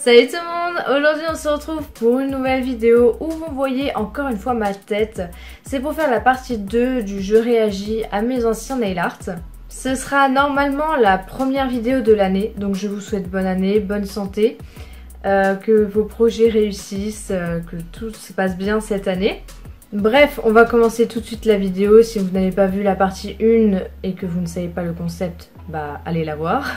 Salut tout le monde, aujourd'hui on se retrouve pour une nouvelle vidéo où vous voyez encore une fois ma tête. C'est pour faire la partie 2 du jeu réagis à mes anciens nail art. Ce sera normalement la première vidéo de l'année, donc je vous souhaite bonne année, bonne santé, que vos projets réussissent, que tout se passe bien cette année. Bref, on va commencer tout de suite la vidéo. Si vous n'avez pas vu la partie 1 et que vous ne savez pas le concept, bah allez la voir.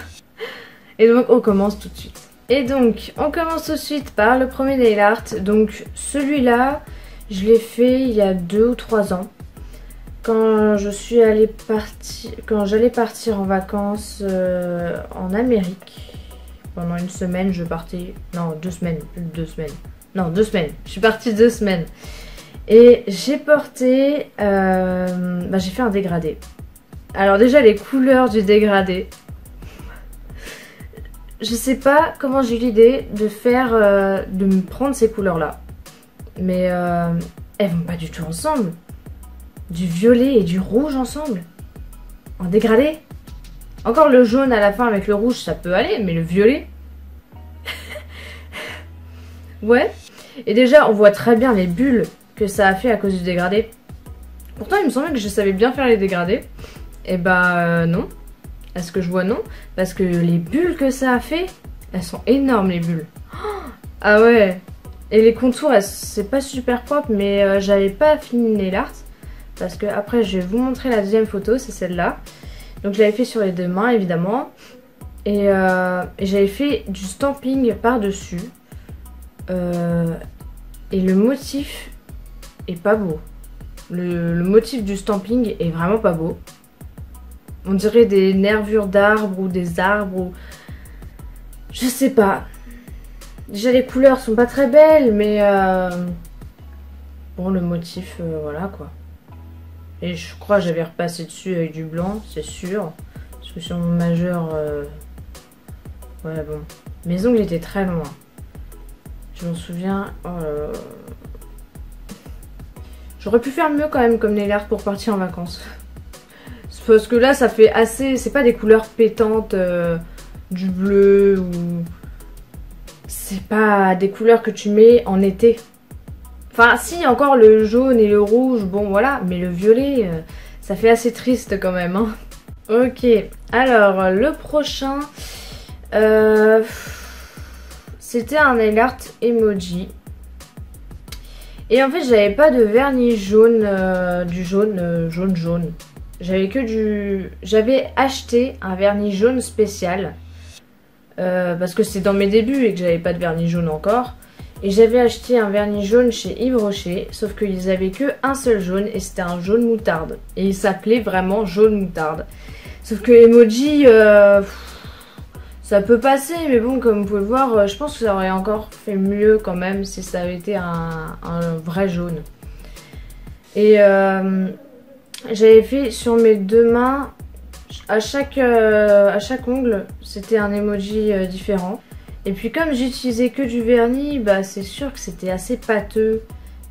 Et donc on commence tout de suite. Et donc, on commence tout de suite par le premier nail art. Donc, celui-là, je l'ai fait il y a 2 ou 3 ans. Quand j'allais partir en vacances en Amérique. Pendant une semaine, je partais... Non, 2 semaines. 2 semaines. Non, 2 semaines. Je suis partie 2 semaines. Et j'ai porté... j'ai fait un dégradé. Alors déjà, les couleurs du dégradé... Je sais pas comment j'ai eu l'idée de de me prendre ces couleurs là. Mais elles vont pas du tout ensemble. Du violet et du rouge ensemble. En dégradé. Encore le jaune à la fin avec le rouge ça peut aller, mais le violet. Ouais. Et déjà on voit très bien les bulles que ça a fait à cause du dégradé. Pourtant il me semblait que je savais bien faire les dégradés. Et bah non. À ce que je vois, non. Parce que les bulles que ça a fait, elles sont énormes, les bulles. Ah ouais. Et les contours, c'est pas super propre, mais j'avais pas fini nail art. Parce que après, je vais vous montrer la deuxième photo, c'est celle-là. Donc je l'avais fait sur les 2 mains, évidemment. Et j'avais fait du stamping par-dessus. Et le motif est pas beau. Le motif du stamping est vraiment pas beau. On dirait des nervures d'arbres ou des arbres ou... Je sais pas. Déjà les couleurs sont pas très belles, mais... Bon, le motif, voilà quoi. Et je crois que j'avais repassé dessus avec du blanc, c'est sûr. Parce que sur mon majeur... Ouais bon. Mes ongles étaient très loin. Je m'en souviens... Oh là là. J'aurais pu faire mieux quand même comme nail art pour partir en vacances. Parce que là ça fait assez... C'est pas des couleurs pétantes, du bleu ou... C'est pas des couleurs que tu mets en été. Enfin si, encore le jaune et le rouge, bon voilà. Mais le violet, ça fait assez triste quand même. Hein. Ok, alors le prochain... C'était un nail art emoji. Et en fait j'avais pas de vernis jaune, du jaune, jaune. J'avais acheté un vernis jaune spécial. Parce que c'est dans mes débuts et que j'avais pas de vernis jaune encore. Et j'avais acheté un vernis jaune chez Yves Rocher. Sauf qu'ils avaient que un seul jaune et c'était un jaune moutarde. Et il s'appelait vraiment jaune moutarde. Sauf que emoji, ça peut passer. Mais bon, comme vous pouvez le voir, je pense que ça aurait encore fait mieux quand même si ça avait été un vrai jaune. Et... j'avais fait sur mes 2 mains, à chaque ongle, c'était un emoji différent. Et puis comme j'utilisais que du vernis, bah c'est sûr que c'était assez pâteux.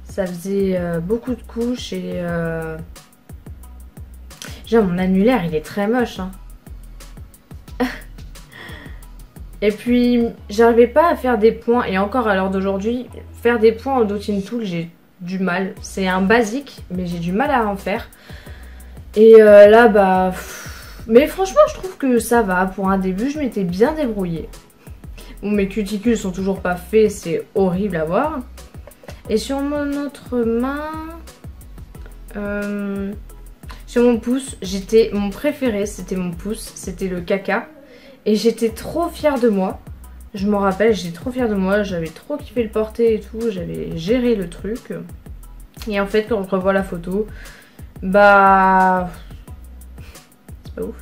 Ça faisait beaucoup de couches et... Déjà mon annulaire il est très moche. Hein. Et puis j'arrivais pas à faire des points, et encore à l'heure d'aujourd'hui, faire des points en dotting tool j'ai du mal. C'est un basique, mais j'ai du mal à en faire. Et là, bah... Mais franchement, je trouve que ça va. Pour un début, je m'étais bien débrouillée. Bon, mes cuticules sont toujours pas faits. C'est horrible à voir. Et sur mon autre main... sur mon pouce, mon préféré, c'était mon pouce. C'était le caca. Et j'étais trop fière de moi. Je m'en rappelle, j'étais trop fière de moi. J'avais trop kiffé le porter et tout. J'avais géré le truc. Et en fait, quand je revois la photo... Bah... C'est pas ouf.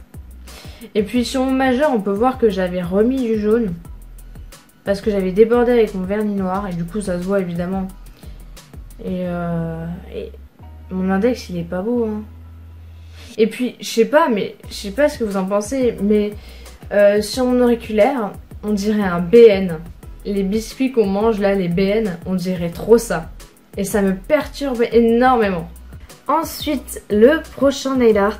Et puis sur mon majeur, on peut voir que j'avais remis du jaune. Parce que j'avais débordé avec mon vernis noir. Et du coup, ça se voit évidemment. Et mon index, il est pas beau. Hein. Et puis, je sais pas ce que vous en pensez. Mais sur mon auriculaire, on dirait un BN. Les biscuits qu'on mange là, les BN, on dirait trop ça. Et ça me perturbe énormément. Ensuite, le prochain nail art.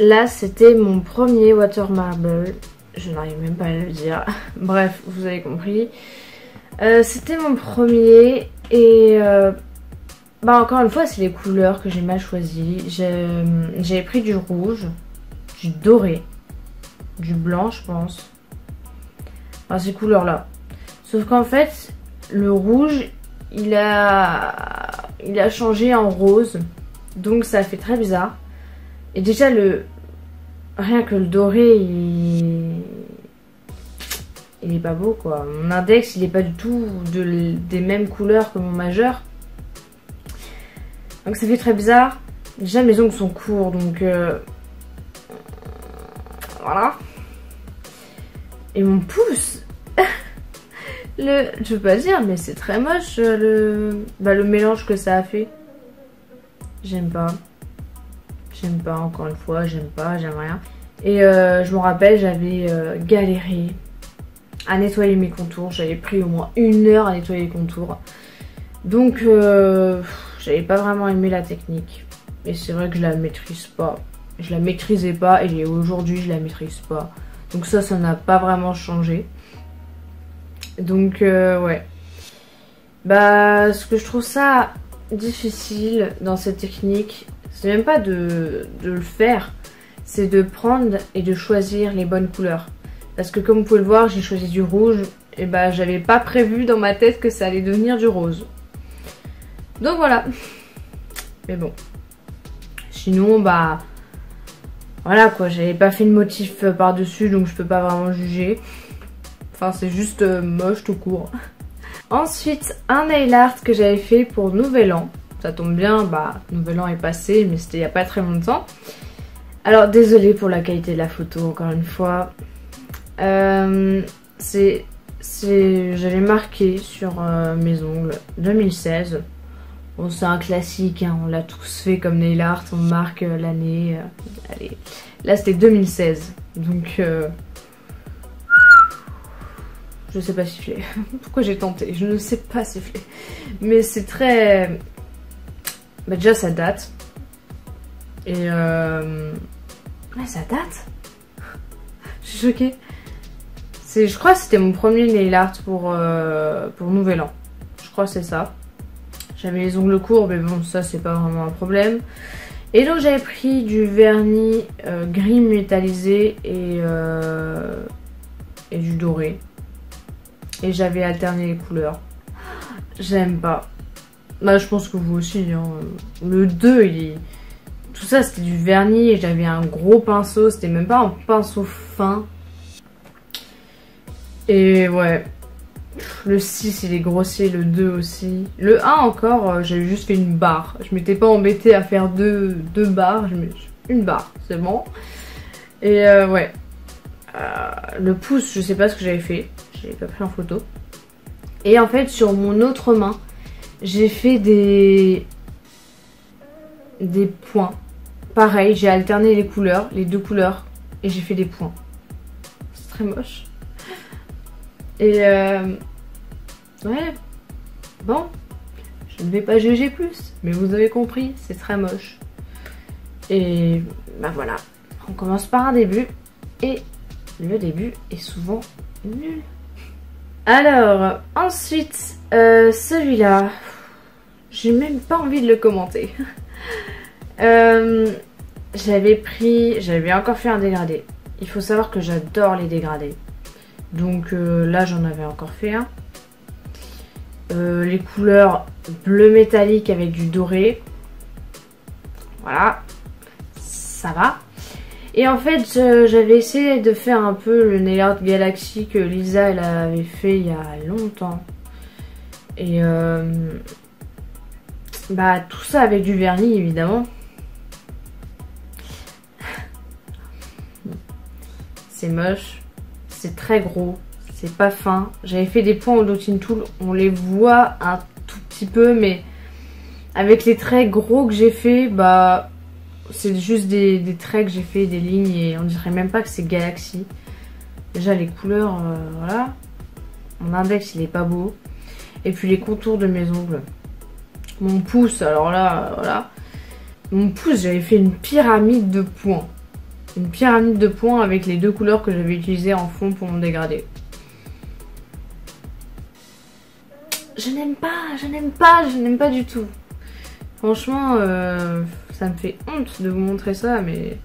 Là, c'était mon premier water marble. Je n'arrive même pas à le dire. Bref, vous avez compris. C'était mon premier et bah encore une fois c'est les couleurs que j'ai mal choisies. J'avais pris du rouge, du doré, du blanc je pense. Enfin ces couleurs là. Sauf qu'en fait le rouge il a changé en rose. Donc ça fait très bizarre. Et déjà rien que le doré il est pas beau quoi. Mon index il est pas du tout des mêmes couleurs que mon majeur. Donc ça fait très bizarre. Déjà mes ongles sont courts donc voilà. Et mon pouce je peux pas dire mais c'est très moche le mélange que ça a fait. J'aime pas. J'aime pas encore une fois, j'aime rien. Et je me rappelle j'avais galéré à nettoyer mes contours. J'avais pris au moins 1 heure à nettoyer les contours. Donc j'avais pas vraiment aimé la technique. Et c'est vrai que je la maîtrise pas. Je la maîtrisais pas et aujourd'hui je la maîtrise pas. Donc ça n'a pas vraiment changé. Donc ouais. Bah ce que je trouve ça difficile dans cette technique, c'est même pas de le faire. C'est de prendre et de choisir les bonnes couleurs. Parce que comme vous pouvez le voir, j'ai choisi du rouge. Et bah j'avais pas prévu dans ma tête que ça allait devenir du rose. Donc voilà. Mais bon. Sinon bah voilà quoi, j'avais pas fait de motif par dessus donc je peux pas vraiment juger. Enfin c'est juste moche tout court. Ensuite un nail art que j'avais fait pour Nouvel An. Ça tombe bien, bah Nouvel An est passé mais c'était il y a pas très longtemps. Alors désolée pour la qualité de la photo encore une fois. J'avais marqué sur mes ongles 2016. Bon c'est un classique hein, on l'a tous fait comme nail art, on marque l'année. Allez, là c'était 2016 donc je sais pas siffler. Pourquoi j'ai tenté? Je ne sais pas siffler. Mais c'est très... Bah déjà ça date. Et ouais ça date. Je suis choquée. Je crois que c'était mon premier nail art pour Nouvel An. Je crois que c'est ça. J'avais les ongles courts mais bon ça c'est pas vraiment un problème. Et donc j'avais pris du vernis gris métallisé et du doré. Et j'avais alterné les couleurs. J'aime pas. Bah je pense que vous aussi. Hein. Le 2 tout ça c'était du vernis et j'avais un gros pinceau. C'était même pas un pinceau fin. Et ouais. Le 6 il est grossier, le 2 aussi. Le 1 encore, j'avais juste fait une barre. Je m'étais pas embêtée à faire deux barres. Une barre, c'est bon. Et ouais. Le pouce, je sais pas ce que j'avais fait. J'avais pas pris en photo. Et en fait, sur mon autre main, j'ai fait des points. Pareil, j'ai alterné les couleurs, les deux couleurs. Et j'ai fait des points. C'est très moche. Et ouais, bon, je ne vais pas juger plus, mais vous avez compris, c'est très moche. Et bah voilà, on commence par un début, et le début est souvent nul. Alors, ensuite, celui-là, j'ai même pas envie de le commenter. J'avais encore fait un dégradé. Il faut savoir que j'adore les dégradés. Donc là j'en avais encore fait un. Les couleurs bleu métallique avec du doré. Voilà. Ça va. Et en fait j'avais essayé de faire un peu le nail art Galaxy que Lisa elle avait fait il y a longtemps. Et bah tout ça avec du vernis évidemment. C'est moche. C'est très gros, c'est pas fin. J'avais fait des points au Dotting Tool, on les voit un tout petit peu, mais avec les traits gros que j'ai fait, bah c'est juste des traits que j'ai fait, des lignes, et on dirait même pas que c'est Galaxy. Déjà les couleurs, voilà. Mon index il est pas beau. Et puis les contours de mes ongles. Mon pouce, alors là, voilà. Mon pouce, j'avais fait une pyramide de points. une pyramide de points avec les deux couleurs que j'avais utilisées en fond pour mon dégradé. Je n'aime pas du tout. Franchement, ça me fait honte de vous montrer ça, mais...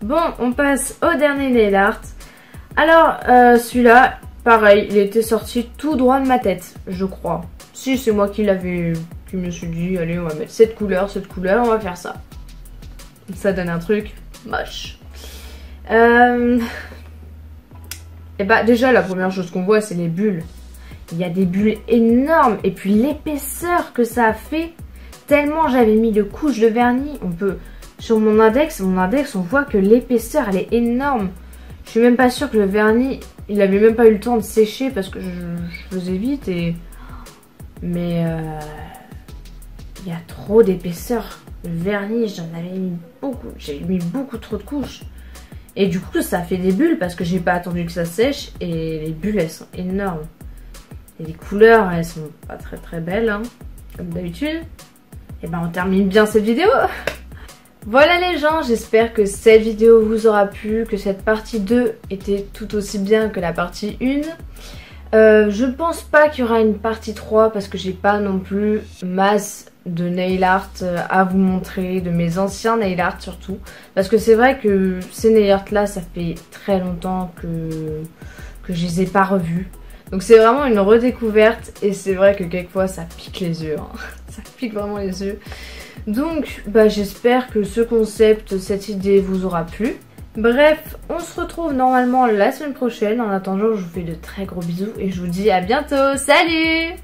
Bon, on passe au dernier nail art. Alors, celui-là, pareil, il était sorti tout droit de ma tête, je crois. Si, c'est moi qui me suis dit, allez, on va mettre cette couleur, on va faire ça. Ça donne un truc moche. Et bah, déjà, la première chose qu'on voit, c'est les bulles. Il y a des bulles énormes, et puis l'épaisseur que ça a fait. Tellement j'avais mis de couches de vernis, sur mon index, on voit que l'épaisseur elle est énorme. Je suis même pas sûre que le vernis, il avait même pas eu le temps de sécher parce que je faisais vite mais il y a trop d'épaisseur. Le vernis, j'en avais mis beaucoup, j'ai mis beaucoup trop de couches. Et du coup ça fait des bulles parce que j'ai pas attendu que ça sèche et les bulles elles sont énormes. Et les couleurs elles sont pas très belles hein, comme d'habitude. Et ben on termine bien cette vidéo. Voilà les gens, j'espère que cette vidéo vous aura plu, que cette partie 2 était tout aussi bien que la partie 1. Je pense pas qu'il y aura une partie 3 parce que j'ai pas non plus masse de nail art à vous montrer, de mes anciens nail art surtout. Parce que c'est vrai que ces nail art là, ça fait très longtemps que je les ai pas revus. Donc c'est vraiment une redécouverte et c'est vrai que quelquefois ça pique les yeux, hein. Ça pique vraiment les yeux. Donc bah, j'espère que ce concept, cette idée vous aura plu. Bref, on se retrouve normalement la semaine prochaine. En attendant, je vous fais de très gros bisous et je vous dis à bientôt. Salut!